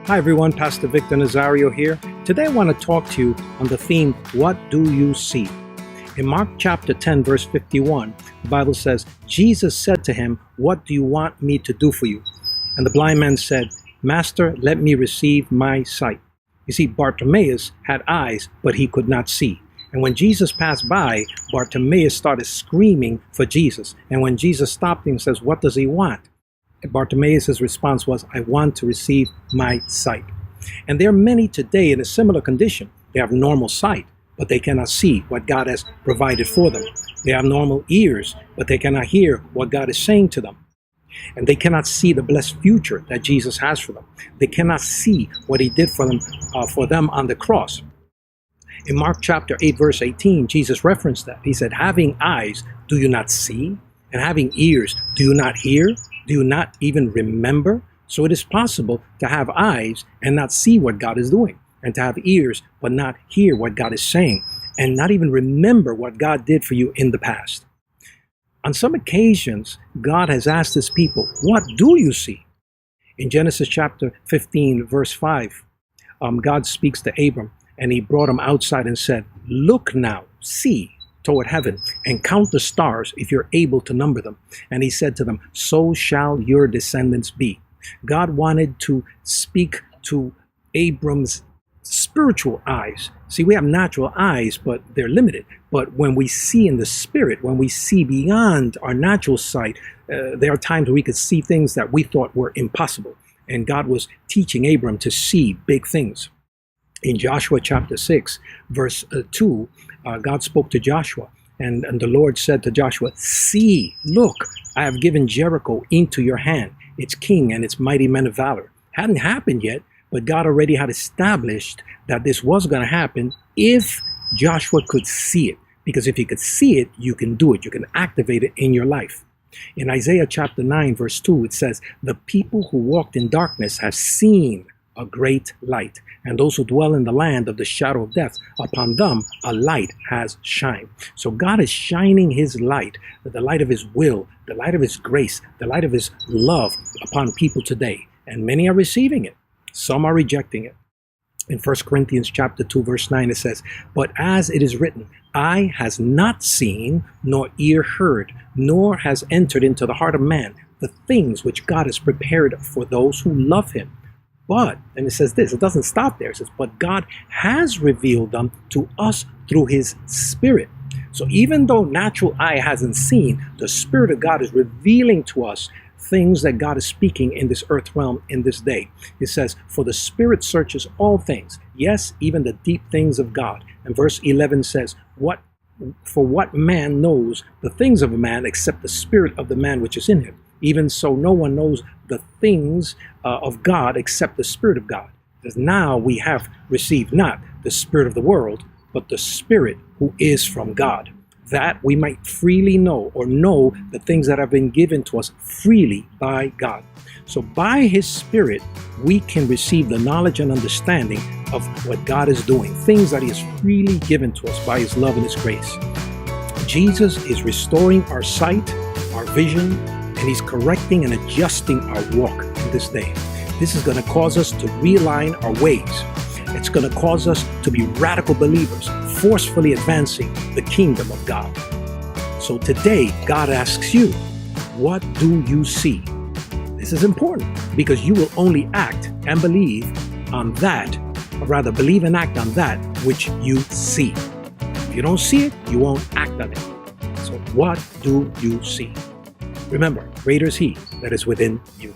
Hi everyone, Pastor Victor Nazario here. Today I want to talk to you on the theme, what do you see? In Mark chapter 10 verse 51, the Bible says, Jesus said to him, what do you want me to do for you? And the blind man said, Master, let me receive my sight. You see, Bartimaeus had eyes, but he could not see. And when Jesus passed by, Bartimaeus started screaming for Jesus. And when Jesus stopped him and says, what does he want? Bartimaeus' response was, I want to receive my sight. And there are many today in a similar condition. They have normal sight, but they cannot see what God has provided for them. They have normal ears, but they cannot hear what God is saying to them. And they cannot see the blessed future that Jesus has for them. They cannot see what he did for them on the cross. In Mark chapter 8 verse 18, Jesus referenced that. He said, having eyes, do you not see? And having ears, do you not hear? Do you not even remember? So it is possible to have eyes and not see what God is doing, and to have ears but not hear what God is saying, and not even remember what God did for you in the past. On some occasions, God has asked his people, what do you see? In Genesis chapter 15 verse 5, God speaks to Abram, and he brought him outside and said, look now, see toward heaven and count the stars if you're able to number them. And he said to them, so shall your descendants be. God wanted to speak to Abram's spiritual eyes. See, we have natural eyes, but they're limited. But when we see in the spirit, when we see beyond our natural sight, there are times where we could see things that we thought were impossible. And God was teaching Abram to see big things. In Joshua chapter 6, verse 2, God spoke to Joshua, and the Lord said to Joshua, see, look, I have given Jericho into your hand, its king and its mighty men of valor. Hadn't happened yet, but God already had established that this was going to happen if Joshua could see it. Because if you could see it, you can do it. You can activate it in your life. In Isaiah chapter 9, verse 2, it says, the people who walked in darkness have seen a great light, and those who dwell in the land of the shadow of death, upon them a light has shined. So God is shining his light, the light of his will, the light of his grace, the light of his love upon people today. And many are receiving it. Some are rejecting it. In 1 Corinthians chapter 2, verse 9, it says, but as it is written, eye has not seen, nor ear heard, nor has entered into the heart of man the things which God has prepared for those who love him. But, and it says this, it doesn't stop there. It says, but God has revealed them to us through his Spirit. So even though natural eye hasn't seen, the Spirit of God is revealing to us things that God is speaking in this earth realm in this day. It says, for the Spirit searches all things, yes, even the deep things of God. And verse 11 says, for what man knows the things of a man except the spirit of the man which is in him? Even so, no one knows the things of God except the Spirit of God. Because now we have received not the spirit of the world, but the Spirit who is from God, that we might freely know, or know the things that have been given to us freely by God. So by his Spirit, we can receive the knowledge and understanding of what God is doing, things that he has freely given to us by his love and his grace. Jesus is restoring our sight, our vision, and he's correcting and adjusting our walk in this day. This is going to cause us to realign our ways. It's going to cause us to be radical believers, forcefully advancing the kingdom of God. So today, God asks you, what do you see? This is important because you will only act and believe on that, or rather believe and act on that which you see. If you don't see it, you won't act on it. So what do you see? Remember, greater is he that is within you.